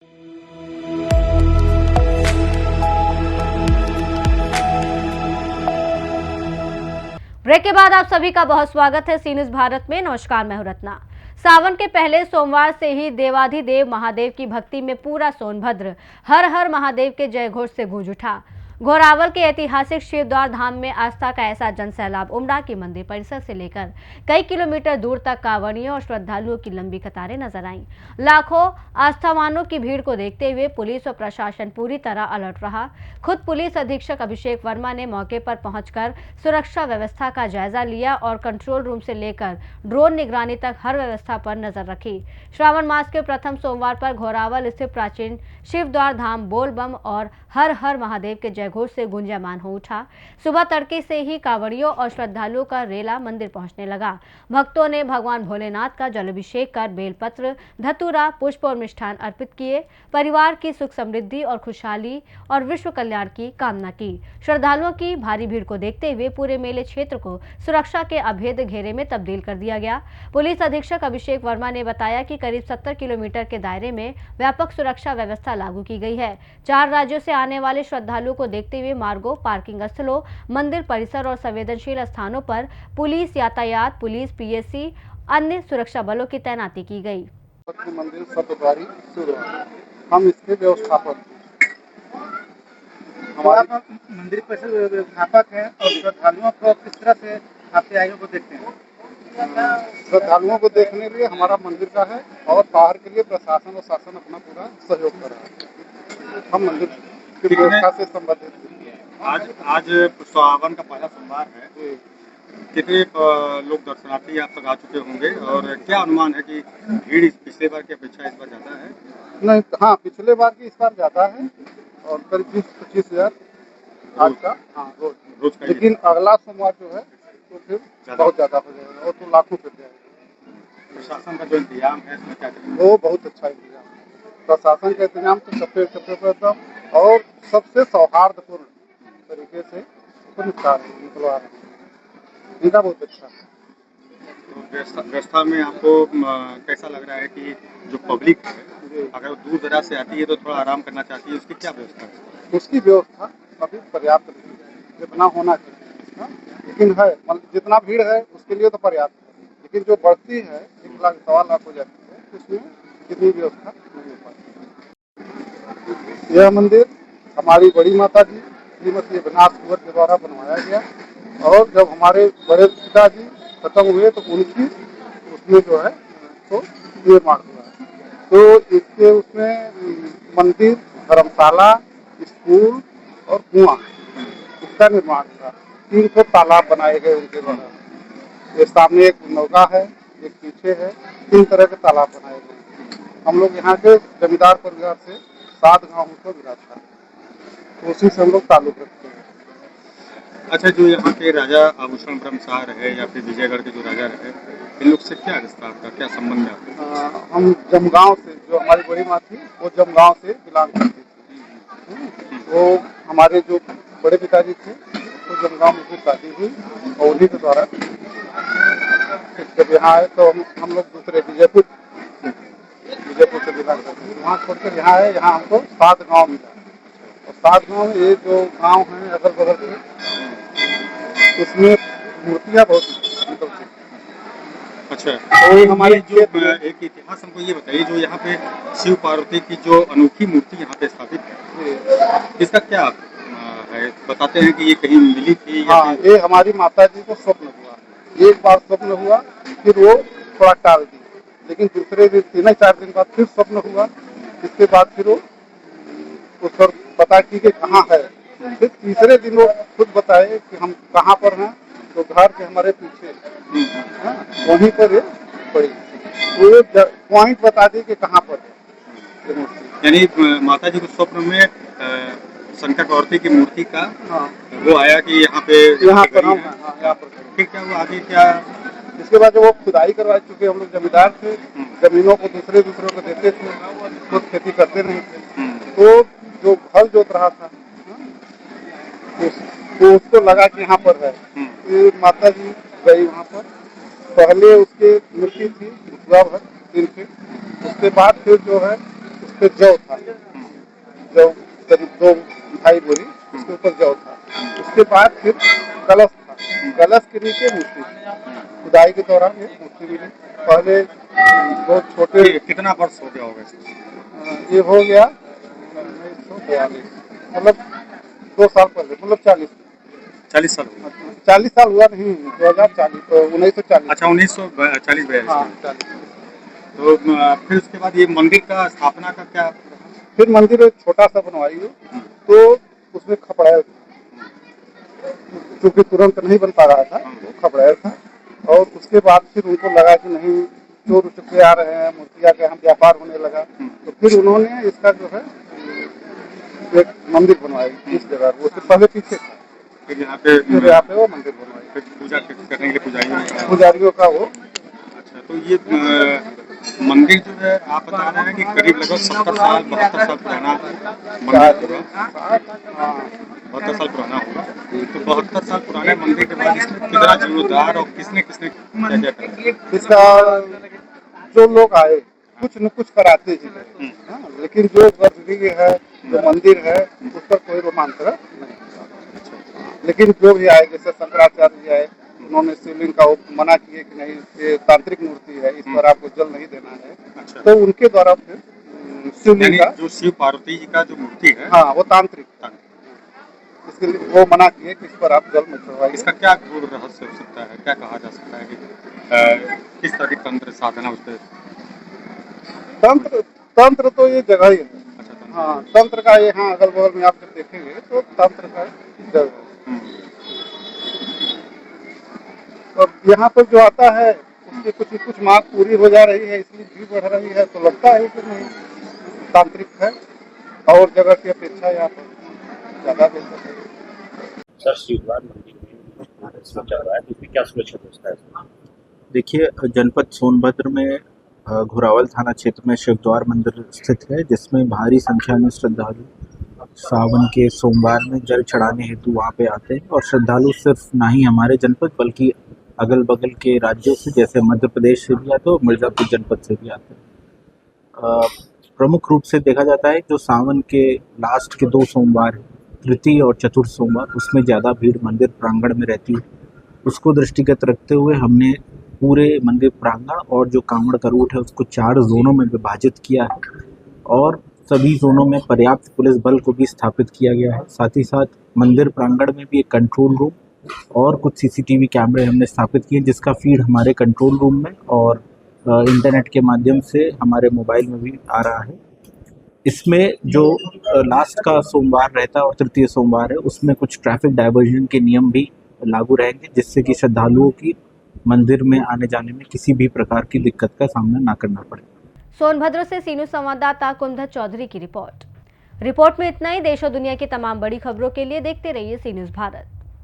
Break के बाद आप सभी का बहुत स्वागत है सी न्यूज भारत में। नमस्कार, मैं हूं रत्ना। सावन के पहले सोमवार से ही देवाधिदेव महादेव की भक्ति में पूरा सोनभद्र हर हर महादेव के जयघोष से गूंज उठा। घोरावल के ऐतिहासिक शिवद्वार धाम में आस्था का ऐसा जन सैलाब उमड़ा कि मंदिर परिसर से लेकर कई किलोमीटर दूर तक कांवड़ियों और श्रद्धालुओं की लंबी कतारें नजर आईं। लाखों आस्थावानों की भीड़ को देखते हुए पुलिस और प्रशासन पूरी तरह अलर्ट रहा। खुद पुलिस अधीक्षक अभिषेक वर्मा ने मौके पर पहुंचकर सुरक्षा व्यवस्था का जायजा लिया और कंट्रोल रूम से लेकर ड्रोन निगरानी तक हर व्यवस्था पर नजर रखी। श्रावण मास के प्रथम सोमवार पर घोरावल स्थित प्राचीन शिवद्वार धाम बोल बम और हर हर महादेव के जयघोष से गुंजायमान हो उठा। सुबह तड़के से ही कांवड़ियों और श्रद्धालुओं का रेला मंदिर पहुंचने लगा। भक्तों ने भगवान भोलेनाथ का जलाभिषेक कर बेलपत्र, धतूरा, पुष्प और मिष्ठान अर्पित किए। परिवार की सुख समृद्धि और खुशहाली और विश्व कल्याण की कामना की। श्रद्धालुओं की भारी भीड़ को देखते हुए पूरे मेले क्षेत्र को सुरक्षा के अभेद घेरे में तब्दील कर दिया गया। पुलिस अधीक्षक अभिषेक वर्मा ने बताया कि करीब 70 किलोमीटर के दायरे में व्यापक सुरक्षा व्यवस्था लागू की गई है। 4 राज्यों से आने वाले श्रद्धालुओं को देखते हुए मार्गों, पार्किंग स्थलों, मंदिर परिसर और संवेदनशील स्थानों पर पुलिस, यातायात पुलिस, पीएससी, अन्य सुरक्षा बलों की तैनाती की गई। मंदिर सतद्वारी हम इसके व्यवस्थापक हमारे मंदिर परिसर व्यवस्थापक हैं और श्रद्धालुओं को किस तरह से आपके आयोजन को देखते हैं? श्रद्धालुओं को देखने के लिए हमारा मंदिर का है और बाहर के लिए प्रशासन और शासन अपना पूरा सहयोग कर रहा है। हम मंदिर की व्यवस्था से संबंधित आज सावन का पहला सोमवार है, कितने लोग दर्शनार्थी आप तक आ चुके होंगे और क्या अनुमान है कि भीड़ पिछले बार की अपेक्षा इस बार ज्यादा है? नहीं, हाँ, पिछले बार की इस बार ज्यादा है और करीब 20-25 हजार आज का, हाँ, रोज का। लेकिन अगला सोमवार जो है तो फिर बहुत ज्यादा हो जाएगा और तो लाखों फिर जाएगा। प्रशासन का जो इंतजाम है इसमें क्या करेंगे? वो बहुत अच्छा इंतजाम है। प्रशासन का इंतजाम तो चप्पे पर एकदम और सबसे सौहार्दपूर्ण तरीके से निपटा निकलवा रहे हैं। इनका बहुत अच्छा है। तो व्यवस्था में आपको कैसा लग रहा है कि जो पब्लिक है अगर दूर दराज से आती है तो थोड़ा आराम करना चाहती है, उसकी क्या व्यवस्था है? उसकी व्यवस्था अभी पर्याप्त नहीं है, जितना होना चाहिए, लेकिन है जितना भीड़ है उसके लिए तो पर्याप्त है, लेकिन जो बढ़ती है 1 लाख 1.25 लाख हो जाती है उसमें कितनी व्यवस्था नहीं हो पाती। यह मंदिर हमारी बड़ी माता जी श्रीमती अविनाश कुंवर के द्वारा बनवाया गया और जब हमारे बड़े पिताजी खत्म हुए तो उनकी उसमें जो है तो निर्माण हुआ है। तो इसके उसमें मंदिर, धर्मशाला, स्कूल और कुआं इसका निर्माण हुआ। 300 तालाब बनाए गए उनके द्वारा। ये सामने एक नौका है, एक पीछे है, 3 तरह के तालाब बनाए गए। हम लोग यहाँ के जमींदार परिवार से 7 गाँव को मिला था, तो उसी से हम लोग ताल्लुक रखते हैं। अच्छा, जो यहाँ के राजा आभूषण ब्रह्मशाह रहे या फिर विजयगढ़ के जो राजा रहे, इन लोग से क्या रिश्ता आपका, क्या संबंध है आपका? हम जमगांव से, जो हमारी बड़ी माँ थी वो जमगांव से बिलोंग करती थी। वो हमारे जो बड़े पिताजी थे वो जमगांव में शादी हुई और उन्हीं के द्वारा जब यहाँ आए तो हम लोग दूसरे विजयपुर से बिलोंग करते थे। वहाँ छोड़कर यहाँ आए, यहाँ हमको 7 गाँव मिला और 7 गाँव में ये जो गाँव हैं अगल बगल के उसमें मूर्तियाँ बहुत मतलब थी। अच्छा, तो हमारे जो एक इतिहास हमको ये बताइए, जो यहाँ पे शिव पार्वती की जो अनोखी मूर्ति यहाँ पे स्थापित है, इसका क्या है? बताते हैं कि ये कहीं मिली थी? हाँ, ये हमारी माता जी को स्वप्न हुआ। एक बार स्वप्न हुआ, फिर वो थोड़ा टाल दी, लेकिन दूसरे दिन 3-4 दिन बाद फिर स्वप्न हुआ। इसके बाद फिर वो उस पर पता की कि कहाँ है। फिर तीसरे दिन वो खुद बताए कि हम कहाँ पर हैं, तो घर के हमारे पीछे वहीं पर ये पड़ी। तो ये पॉइंट बता दी कि कहाँ पर है। यानी माता जी को स्वप्न में शंकर पार्वती की मूर्ति का वो आया कि यहाँ पर हम यहाँ पर। फिर क्या हुआ आगे क्या? इसके बाद जो वो खुदाई करवा चुके, हम लोग जमींदार थे, जमीनों को दूसरे को देते थे, खुद खेती करते नहीं थे, तो जो फल जोत रहा था तो उसको लगा कि यहाँ पर है। फिर माता जी गई वहाँ पर, पहले उसके मूर्ति थी 3 फीट, उसके बाद फिर जो है पे जौ था, जौ करीब 2 ढाई बोरी, उसके ऊपर जौ था। उसके बाद फिर कलश था, कलश के नीचे मूर्ति थी। खुदाई के दौरान एक मूर्ति मिली। पहले बहुत छोटे, कितना वर्ष हो गया होगा इसको? ये हो गया 1942, मतलब 2 साल पहले, मतलब 40 साल हो गए। 40 साल हुआ नहीं, 2040, 1940। अच्छा, 1940-42। हाँ 40। तो फिर उसके बाद ये मंदिर का स्थापना का क्या? फिर मंदिर एक छोटा सा बनवाई हो, तो उसमें खपड़ैल था, क्योंकि तुरंत नहीं बन पा रहा था, वो खपड़ैल था। और उसके बाद फिर उनको लगा कि नहीं, चोर उचक्के आ रहे हैं, मूर्तियाँ के यहाँ व्यापार होने लगा, तो फिर उन्होंने इसका जो है एक मंदिर बनवाई इस जगह। वो तो पहले पीछे था, फिर यहाँ फिर यहाँ पे वो मंदिर बनवाई, पे पूजा करने के लिए पुजारियों का वो। अच्छा, तो ये मंदिर जो है आप बता रहे हैं कि करीब लगभग 70 साल 72 साल पुराना मंदिर होगा। हाँ, 72 साल पुराना होगा। तो 72 साल पुराने मंदिर के बाद इसमें कितना जीर्णोद्धार और किसने किसने क्या क्या करा? इसका जो लोग आए कुछ न कुछ कराते ही गए, हाँ, लेकिन जो गर्भगृह है, जो मंदिर है, उस पर कोई रोमांचक नहीं हुआ। लेकिन जो भी आए, जैसे शंकराचार्य जी आए, उन्होंने शिवलिंग का वो मना किए कि नहीं, ये तांत्रिक मूर्ति है, इस पर आपको जल नहीं देना है। अच्छा। तो उनके द्वारा फिर शिवलिंग का, जो शिव पार्वती जी का जो मूर्ति है, हाँ, वो तांत्रिक, इसके लिए वो मना किए कि इस पर आप जल मत चढ़वाइए। इसका क्या गूढ़ रहस्य हो सकता है? क्या कहा जा सकता है कि किस तरह की तंत्र साधना उस पर? तंत्र तो ये जगह ही है। अच्छा, तंत्र। हाँ, तंत्र का यहाँ अगल बगल में आप जब देखेंगे तो तंत्र का जगह है। और यहाँ पर जो आता है उसकी कुछ मांग पूरी हो जा रही है, इसलिए भीड़ बढ़ रही है, तो लगता है कि नहीं, तांत्रिक है, और जगह की अपेक्षा यहाँ पर ज्यादा बेहतर है। सर, शिवद्वार मंदिर में इसमें चल रहा है, तो इसमें क्या सुरक्षा व्यवस्था है? देखिए, जनपद सोनभद्र में घोरावल थाना क्षेत्र में शिवद्वार मंदिर स्थित है, जिसमें भारी संख्या में श्रद्धालु सावन के सोमवार में जल चढ़ाने हेतु वहाँ पे आते हैं। और श्रद्धालु सिर्फ ना ही हमारे जनपद बल्कि अगल बगल के राज्यों से, जैसे मध्य प्रदेश से भी आते हैं और मिर्ज़ापुर जनपद से भी आते हैं। प्रमुख रूप से देखा जाता है जो सावन के लास्ट के 2 सोमवार, तृतीय और चतुर्थ सोमवार, उसमें ज़्यादा भीड़ मंदिर प्रांगण में रहती है। उसको दृष्टिगत रखते हुए हमने पूरे मंदिर प्रांगण और जो कांवड़ का रूट है उसको 4 जोनों में विभाजित किया है, और सभी जोनों में पर्याप्त पुलिस बल को भी स्थापित किया गया है। साथ ही साथ मंदिर प्रांगण में भी एक कंट्रोल रूम और कुछ सीसीटीवी कैमरे हमने स्थापित किए, जिसका फीड हमारे कंट्रोल रूम में और इंटरनेट के माध्यम से हमारे मोबाइल में भी आ रहा है। इसमें जो लास्ट का सोमवार रहता है और तृतीय सोमवार है, उसमें कुछ ट्रैफिक डाइवर्जन के नियम भी लागू रहेंगे, जिससे कि श्रद्धालुओं की मंदिर में आने जाने में किसी भी प्रकार की दिक्कत का सामना ना करना पड़े। सोनभद्र से सीनू संवाददाता कुंदन चौधरी की रिपोर्ट में इतना ही। देश और दुनिया की तमाम बड़ी खबरों के लिए देखते रहिए सी न्यूज़ भारत।